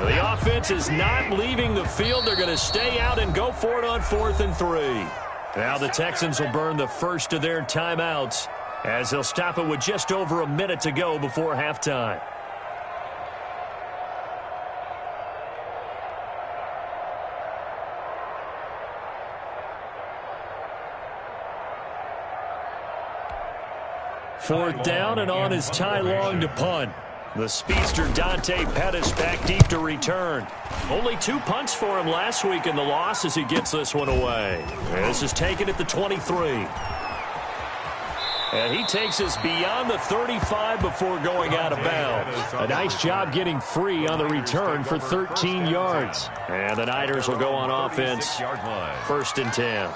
The offense is not leaving the field. They're going to stay out and go for it on 4th and 3. Now the Texans will burn the first of their timeouts as they'll stop it with just over a minute to go before halftime. Fourth down, and on is Ty Long to punt. The speedster Dante Pettis back deep to return. Only 2 punts for him last week in the loss as he gets this one away. This is taken at the 23. And he takes us beyond the 35 before going out of bounds. A nice job getting free on the return for 13 yards. And the Niners will go on offense. 1st and 10.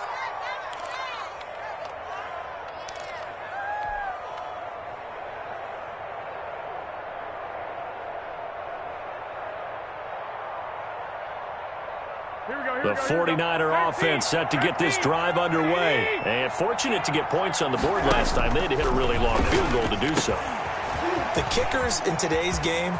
The 49er offense set to get this drive underway. And fortunate to get points on the board last time. They had to hit a really long field goal to do so. The kickers in today's game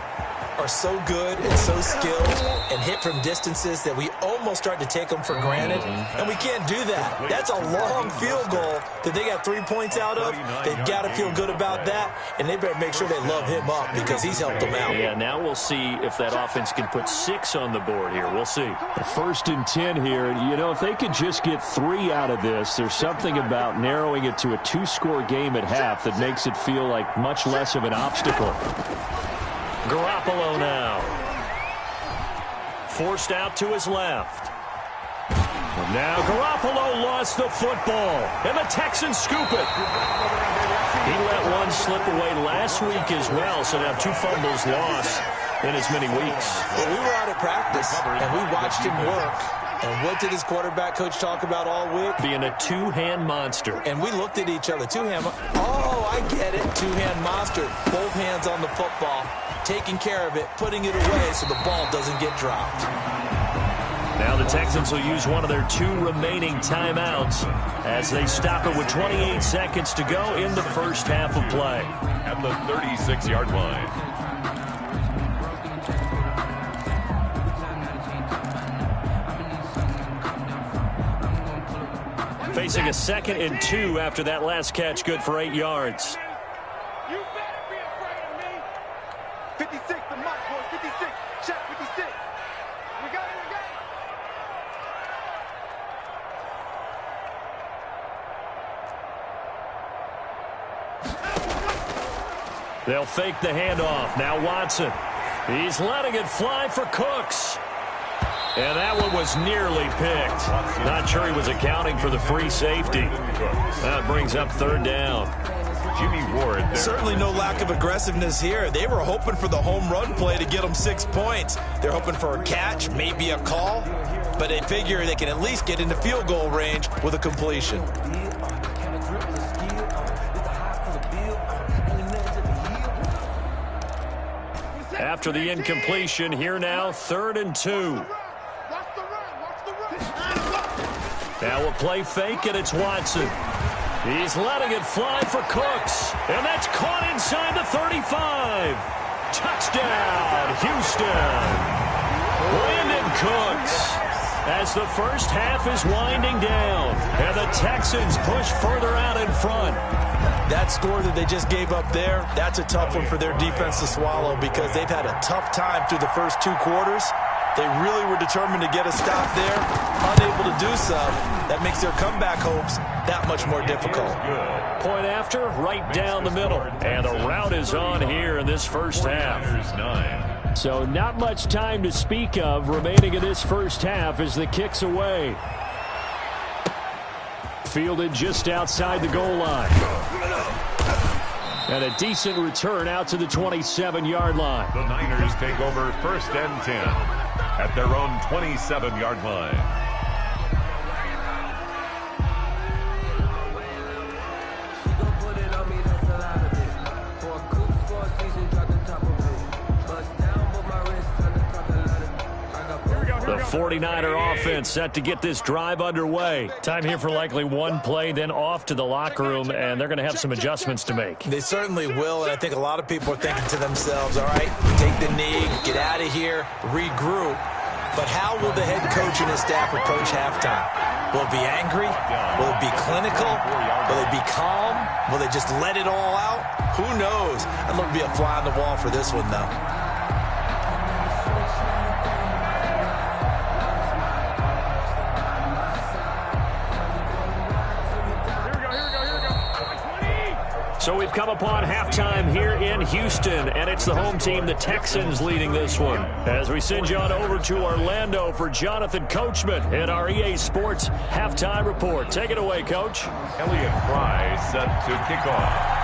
are so good and so skilled and hit from distances that we almost start to take them for granted. And we can't do that. That's a long field goal that they got 3 points out of. They've got to feel good about that, and they better make sure they love him up because he's helped them out. Yeah, now we'll see if that offense can put 6 on the board here. We'll see. 1st and 10 here. You know, if they could just get 3 out of this, there's something about narrowing it to a 2-score game at half that makes it feel like much less of an obstacle. Garoppolo now. Forced out to his left. And now Garoppolo lost the football. And the Texans scoop it. He let one slip away last week as well, so now 2 fumbles lost in as many weeks. Well, we were out at practice, and we watched him work. And what did his quarterback coach talk about all week? Being a 2-hand monster. And we looked at each other. 2-hand. Oh, I get it. 2-hand monster. Both hands on the football. Taking care of it, putting it away so the ball doesn't get dropped. Now the Texans will use one of their 2 remaining timeouts as they stop it with 28 seconds to go in the first half of play. At the 36-yard line. Facing a 2nd and 2 after that last catch, good for 8 yards. You better be afraid of me. 56, the mark, boy. 56. Check 56. We got it, They'll fake the handoff. Now Watson. He's letting it fly for Cooks. And that one was nearly picked. Not sure he was accounting for the free safety. That brings up 3rd down. Jimmy Ward there. Certainly no lack of aggressiveness here. They were hoping for the home run play to get them 6 points. They're hoping for a catch, maybe a call, but they figure they can at least get into field goal range with a completion. After the incompletion, here now, 3rd and 2. Now a play fake, and it's Watson. He's letting it fly for Cooks. And that's caught inside the 35. Touchdown, Houston. Brandon Cooks. As the first half is winding down. And the Texans push further out in front. That score that they just gave up there, that's a tough one for their defense to swallow because they've had a tough time through the first 2 quarters. They really were determined to get a stop there, unable to do so. That makes their comeback hopes that much more difficult. Point after, right down the middle. And the route is on here in this first half. So not much time to speak of remaining in this first half as the kick's away. Fielded just outside the goal line. And a decent return out to the 27-yard line. The Niners take over 1st and 10 at their own 27-yard line. The 49er offense set to get this drive underway. Time here for likely one play, then off to the locker room, and they're going to have some adjustments to make. They certainly will, and I think a lot of people are thinking to themselves, all right, take the knee, get out of here, regroup. But how will the head coach and his staff approach halftime? Will it be angry? Will it be clinical? Will it be calm? Will they just let it all out? Who knows? I'd love to be a fly on the wall for this one, though. So we've come upon halftime here in Houston, and it's the home team, the Texans, leading this one. As we send you on over to Orlando for Jonathan Coachman in our EA Sports Halftime Report. Take it away, Coach. Elliott Fry set to kick off.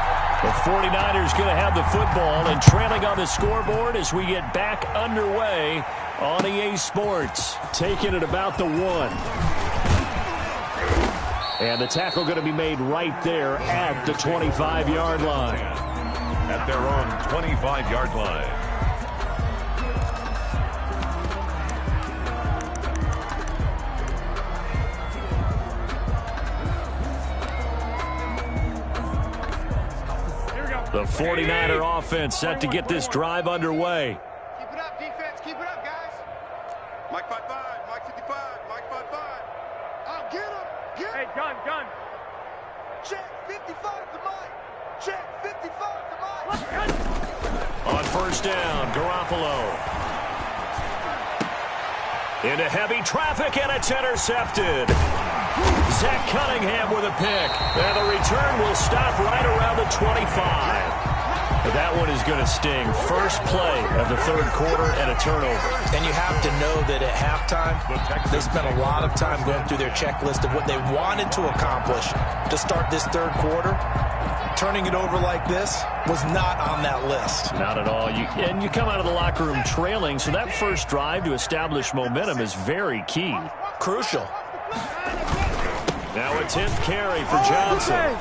The 49ers going to have the football and trailing on the scoreboard as we get back underway on EA Sports. Taking it about the 1. And the tackle going to be made right there at the 25-yard line. At their own 25-yard line. The 49er offense set to get this drive underway. Keep it up, defense. Keep it up, guys. Mike 5-5. Mike 55. Mike 5-5. I'll get him. Hey, gun. Check 55 to Mike. Check 55 to Mike. On first down, Garoppolo. Into heavy traffic, and it's intercepted. Zach Cunningham with a pick. And the return will stop right around the 25. But that one is going to sting. First play of the third quarter and a turnover. And you have to know that at halftime, they spent a lot of time going through their checklist of what they wanted to accomplish to start this third quarter. Turning it over like this was not on that list. Not at all. And you come out of the locker room trailing, so that first drive to establish momentum is very key. Crucial. Now a 10th carry for Johnson.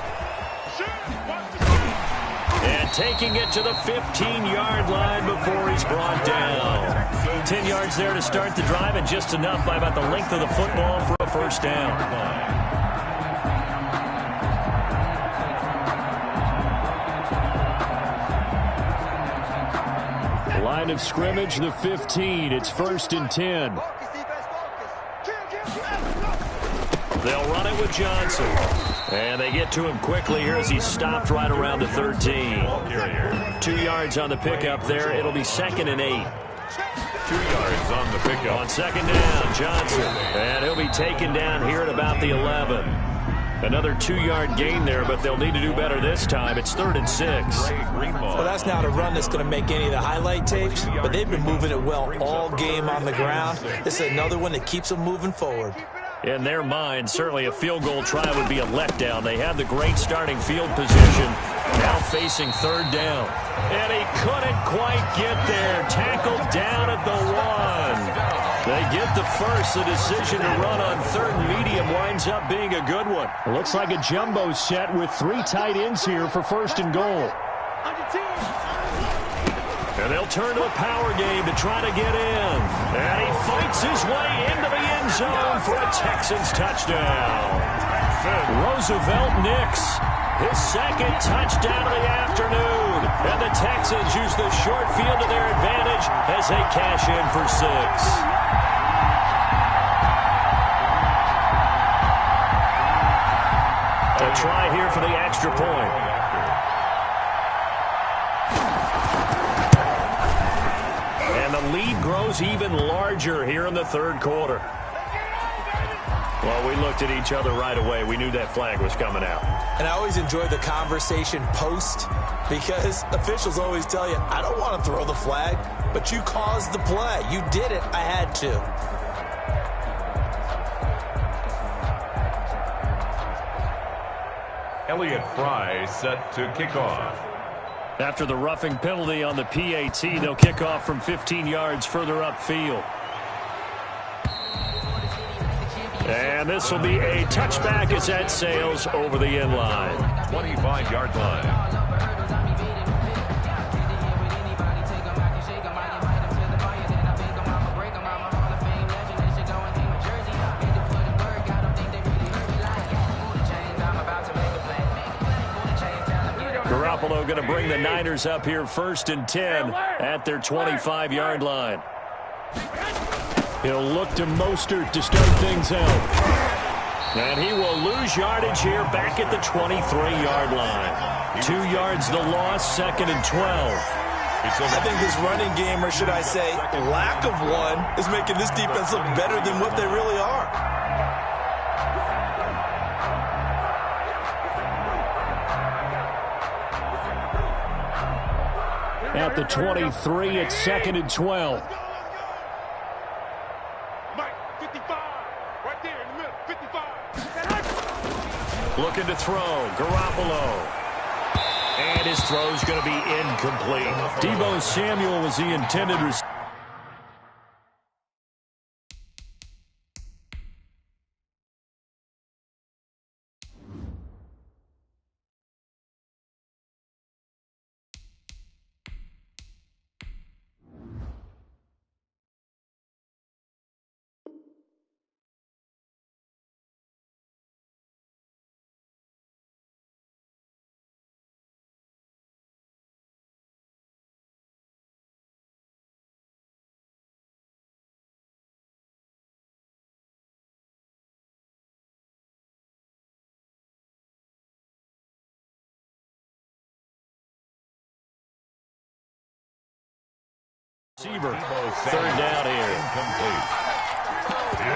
And taking it to the 15-yard line before he's brought down. 10 yards there to start the drive, and just enough by about the length of the football for a first down. Line of scrimmage, the 15. It's 1st and 10. They'll run it with Johnson. And they get to him quickly here as he's stopped right around the 13. 2 yards on the pickup there. It'll be 2nd and 8. 2 yards on the pickup. On second down, Johnson. And he'll be taken down here at about the 11. Another 2-yard gain there, but they'll need to do better this time. It's 3rd and 6. Well, that's not a run that's going to make any of the highlight tapes, but they've been moving it well all game on the ground. This is another one that keeps them moving forward. In their mind, certainly a field goal try would be a letdown. They have the great starting field position, now facing 3rd down. And he couldn't quite get there. Tackled down at the 1. They get the first. The decision to run on 3rd and medium winds up being a good one. It looks like a jumbo set with 3 tight ends here for 1st and goal. And they'll turn to a power game to try to get in. And he fights his way into the end zone for a Texans touchdown. Roosevelt Nix, his 2nd touchdown of the afternoon. And the Texans use the short field to their advantage as they cash in for 6. A try here for the extra point. And the lead grows even larger here in the 3rd quarter. Well, we looked at each other right away. We knew that flag was coming out. And I always enjoy the conversation post because officials always tell you, I don't want to throw the flag, but you caused the play. You did it. I had to. Elliott Fry set to kick off. After the roughing penalty on the PAT, they'll kick off from 15 yards further upfield. And this will be a touchback as that sails over the end line. 25-yard line. Garoppolo going to bring the Niners up here 1st and 10 at their 25-yard line. He'll look to Mostert to start things out. And he will lose yardage here back at the 23-yard line. 2 yards the loss, 2nd and 12. I think this running game, or should I say lack of one, is making this defense look better than what they really are. At the 23, it's 2nd and 12. Mike, 55. Right there in the middle, 55. Looking to throw, Garoppolo. And his throw's going to be incomplete. Deebo Samuel was the intended receiver. Third down here. Incomplete.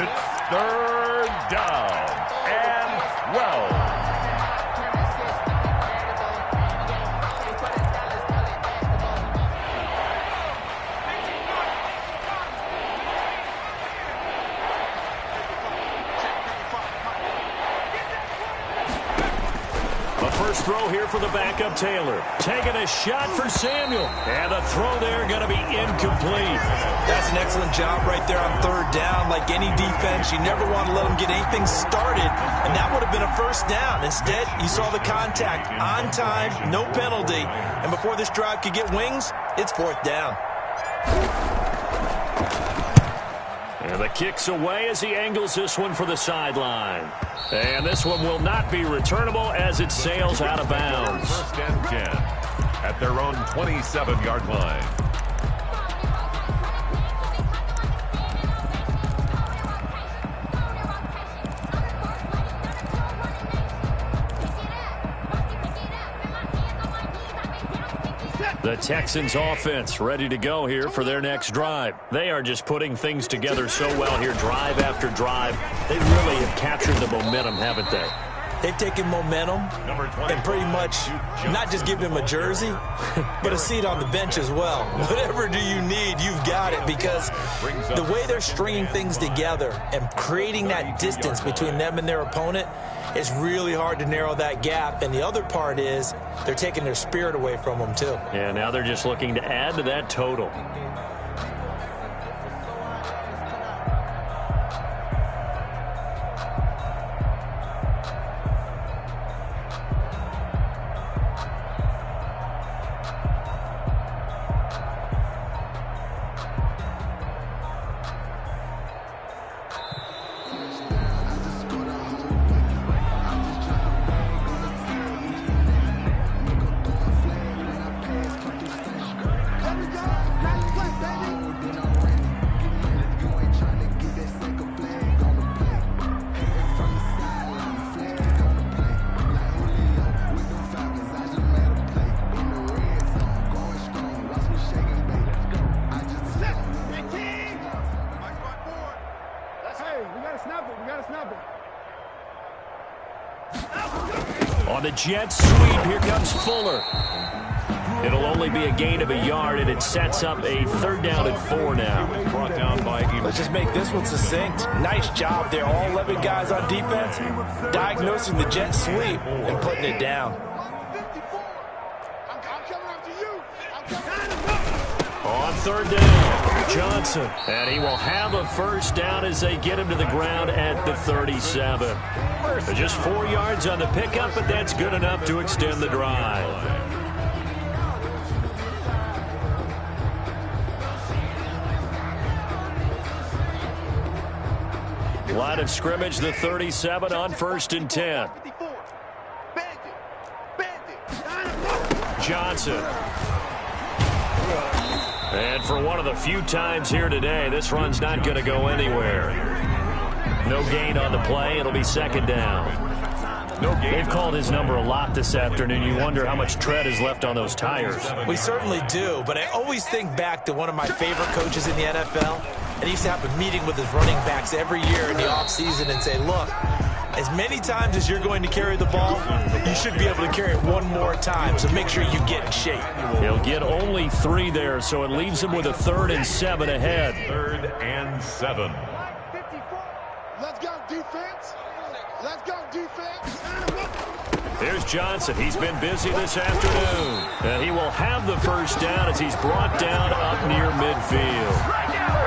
It's 3rd down and 12. A first throw here for the backup Taylor. Taking a shot for Samuel. And the throw there going to be incomplete. That's an excellent job right there on 3rd down. Like any defense, you never want to let them get anything started, and that would have been a 1st down. Instead, you saw the contact on time, no penalty, and before this drive could get wings, it's 4th down. And the kick's away as he angles this one for the sideline. And this one will not be returnable as it sails out of bounds. 1st and 10 at their own 27-yard line. The Texans offense ready to go here for their next drive. They are just putting things together so well here, drive after drive. They really have captured the momentum, haven't they? They've taken momentum and pretty much not just given him a jersey, but a seat on the bench as well. Whatever do you need, you've got it, because the way they're stringing things together and creating that distance between them and their opponent, it's really hard to narrow that gap. And the other part is they're taking their spirit away from them, too. Yeah, now they're just looking to add to that total. On the jet sweep, here comes Fuller. It'll only be a gain of a yard, and it sets up a 3rd down and 4 now. Brought down by Let's just make this one succinct. Nice job there. All 11 guys on defense diagnosing the jet sweep and putting it down. On 3rd down, Johnson. And he will have a 1st down as they get him to the ground at the 37. Just 4 yards on the pickup, but that's good enough to extend the drive. Line of scrimmage, the 37 on 1st and 10. Johnson. And for one of the few times here today, this run's not going to go anywhere. No gain on the play. It'll be second down. They've called his number a lot this afternoon. You wonder how much tread is left on those tires. We certainly do, but I always think back to one of my favorite coaches in the NFL, and he used to have a meeting with his running backs every year in the offseason and say, look, as many times as you're going to carry the ball, you should be able to carry it one more time, so make sure you get in shape. He'll get only 3 there, so it leaves him with a 3rd and 7 ahead. 3rd and 7. Let's go, defense. Let's go, defense. Here's Johnson. He's been busy this afternoon. And he will have the first down as he's brought down up near midfield.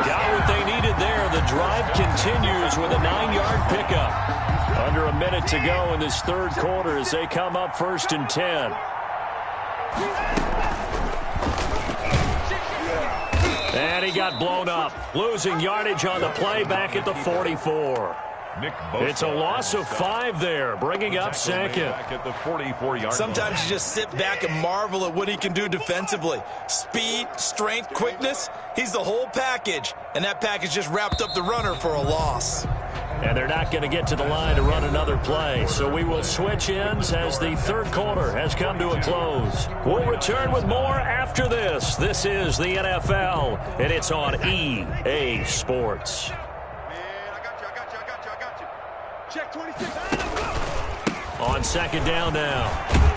Got what they needed there. The drive continues with a 9-yard pickup. Under a minute to go in this 3rd quarter as they come up 1st and 10. And he got blown up. Losing yardage on the play back at the 44. It's a loss of 5 there, bringing up 2nd. At the 44-yard Sometimes line. you just sit back and marvel at what he can do defensively. Speed, strength, quickness, he's the whole package. And that package just wrapped up the runner for a loss. And they're not going to get to the line to run another play. So we will switch ends as the 3rd quarter has come to a close. We'll return with more after this. This is the NFL, and it's on EA Sports. Check 26. On 2nd down now.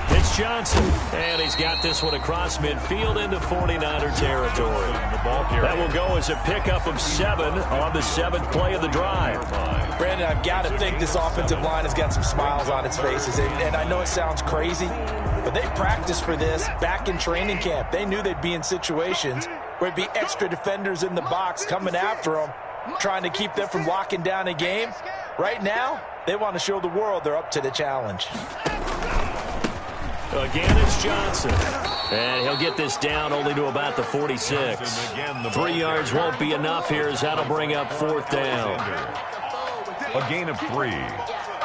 It's Johnson. And he's got this one across midfield into 49er territory. That will go as a pickup of 7 on the 7th play of the drive. Brandon, I've got to think this offensive line has got some smiles on its faces. And I know it sounds crazy, but they practiced for this back in training camp. They knew they'd be in situations where it'd be extra defenders in the box coming after them, trying to keep them from locking down a game. Right now, they want to show the world they're up to the challenge. Again, it's Johnson. And he'll get this down only to about the 46. 3 yards won't be enough here as that'll bring up 4th down. A gain of 3.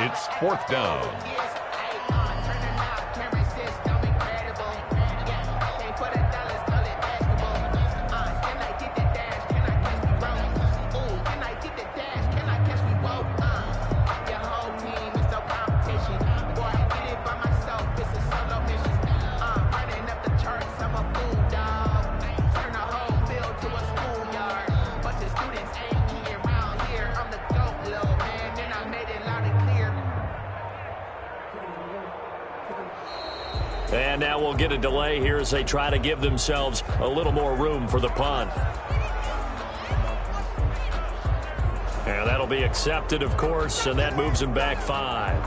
It's 4th down. And now we'll get a delay here as they try to give themselves a little more room for the punt. And that'll be accepted, of course, and that moves them back 5.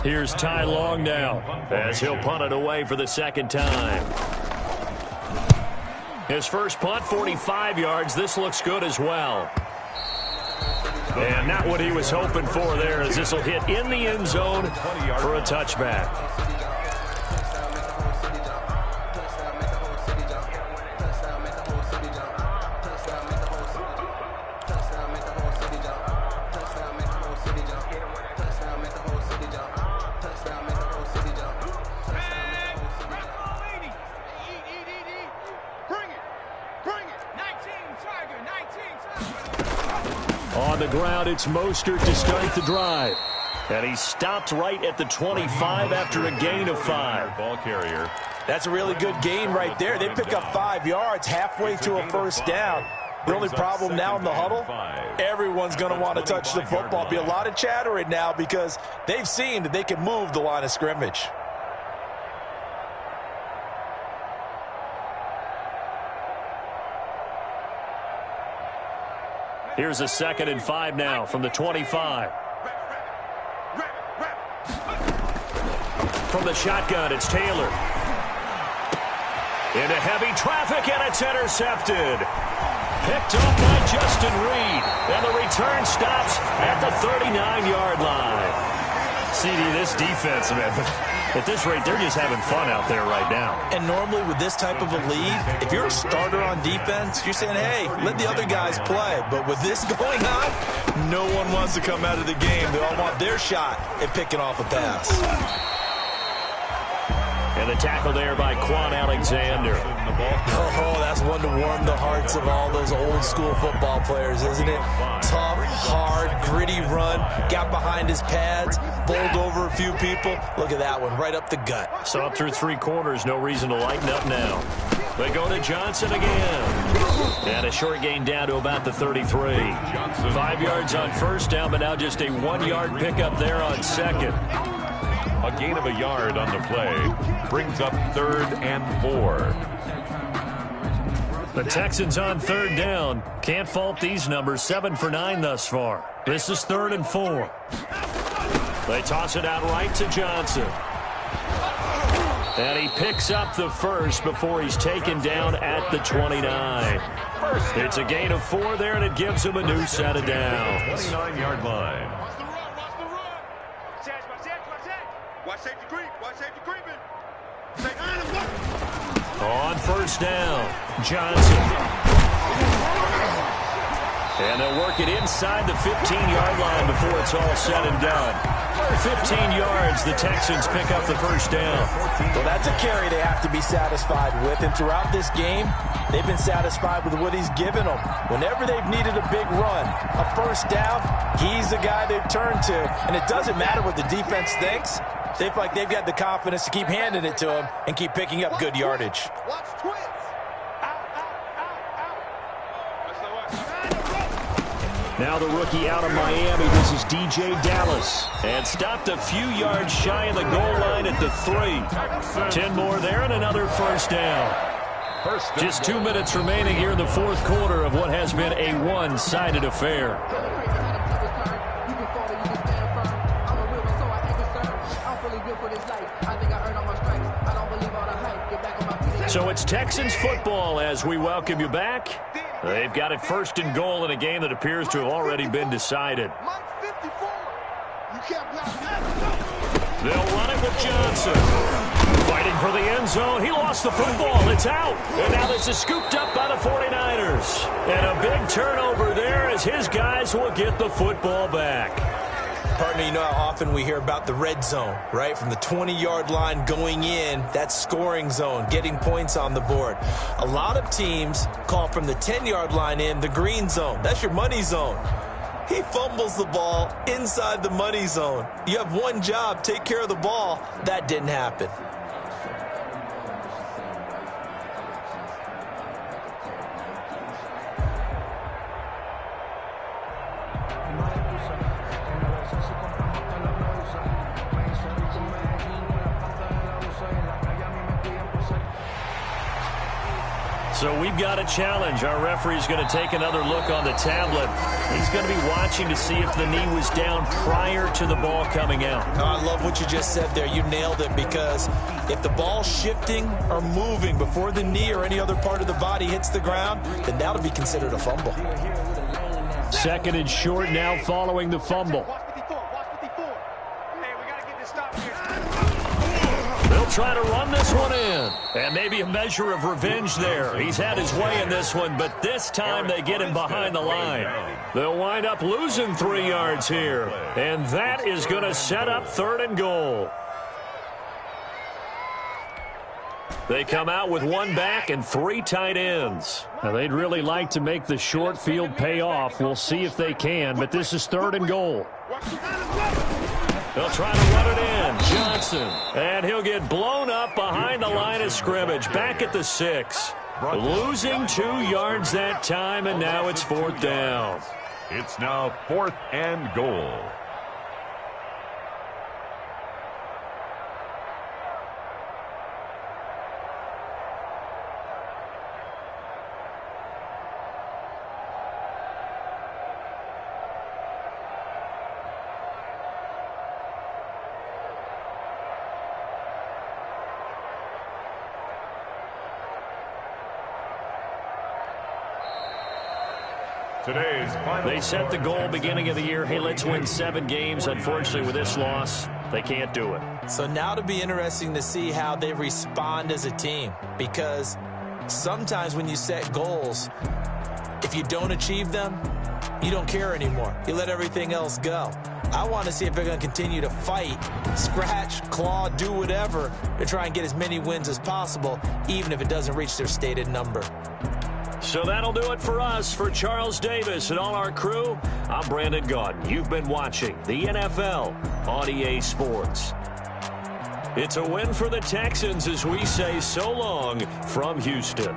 Here's Ty Long now as he'll punt it away for the 2nd time. His first punt, 45 yards. This looks good as well. And not what he was hoping for there, as this will hit in the end zone for a touchback. On the ground, it's Mostert to start the drive. And he stopped right at the 25 after a gain of 5. Ball carrier. That's a really good gain right there. They pick up 5 yards halfway to a first down. The only problem now in the huddle, everyone's going to want to touch the football. Be a lot of chattering now because they've seen that they can move the line of scrimmage. Here's a 2nd and 5 now from the 25. From the shotgun, it's Taylor. Into heavy traffic, and it's intercepted. Picked up by Justin Reed. And the return stops at the 39-yard line. CD, this defense, man, at this rate, they're just having fun out there right now. And normally with this type of a lead, if you're a starter on defense, you're saying, hey, let the other guys play. But with this going on, no one wants to come out of the game. They all want their shot at picking off a pass. And the tackle there by Quan Alexander. Oh, that's one to warm the hearts of all those old school football players, isn't it? Tough, hard, gritty run, got behind his pads, bowled over a few people. Look at that one, right up the gut. So up through 3 quarters, no reason to lighten up now. They go to Johnson again. And a short gain down to about the 33. 5 yards on first down, but now just a 1-yard pickup there on second. A gain of a yard on the play brings up 3rd and 4. The Texans on 3rd down. Can't fault these numbers. 7 for 9 thus far. This is 3rd and 4. They toss it out right to Johnson. And he picks up the first before he's taken down at the 29. It's a gain of 4 there, and it gives him a new set of downs. 29-yard line. Watch safety creep. Watch safety creeping. On first down, Johnson. And they'll work it inside the 15-yard line before it's all said and done. 15 yards, the Texans pick up the first down. Well, that's a carry they have to be satisfied with. And throughout this game, they've been satisfied with what he's given them. Whenever they've needed a big run, a first down, he's the guy they've turned to. And it doesn't matter what the defense thinks. They feel like they've got the confidence to keep handing it to him and keep picking up good yardage. Watch twins. Now the rookie out of Miami, this is DJ Dallas. And stopped a few yards shy of the goal line at the 3. 10 more there and another first down. Just 2 minutes remaining here in the 4th quarter of what has been a one-sided affair. So it's Texans football as we welcome you back. They've got it 1st and goal in a game that appears to have already been decided. They'll run it with Johnson. Fighting for the end zone. He lost the football. It's out. And now this is scooped up by the 49ers. And a big turnover there as his guys will get the football back. Partner, you know how often we hear about the red zone, right? From the 20-yard line going in, that scoring zone, getting points on the board. A lot of teams call from the 10-yard line in the green zone. That's your money zone. He fumbles the ball inside the money zone. You have one job, take care of the ball. That didn't happen. So we've got a challenge. Our referee's going to take another look on the tablet. He's going to be watching to see if the knee was down prior to the ball coming out. I love what you just said there. You nailed it, because if the ball's shifting or moving before the knee or any other part of the body hits the ground, then that'll be considered a fumble. 2nd and short now following the fumble. They'll try to run this one in. And maybe a measure of revenge there. He's had his way in this one, but this time they get him behind the line. They'll wind up losing 3 yards here. And that is going to set up 3rd and goal. They come out with 1 back and 3 tight ends. Now, they'd really like to make the short field pay off. We'll see if they can, but this is 3rd and goal. They'll try to run it in. Johnson. And he'll get blown up behind the line of scrimmage. Back at the 6. Losing 2 yards that time, and now it's 4th down. It's now 4th and goal. They set the goal beginning of the year. Hey, let's win 7 games. Unfortunately, with this loss, They can't do it. So now it'll be interesting to see how they respond as a team, because sometimes when you set goals, if you don't achieve them, you don't care anymore. You let everything else go. I want to see if they're going to continue to fight, scratch, claw, do whatever to try and get as many wins as possible, even if it doesn't reach their stated number. So that'll do it for us. For Charles Davis and all our crew, I'm Brandon Gaudin. You've been watching the NFL on EA Sports. It's a win for the Texans as we say so long from Houston.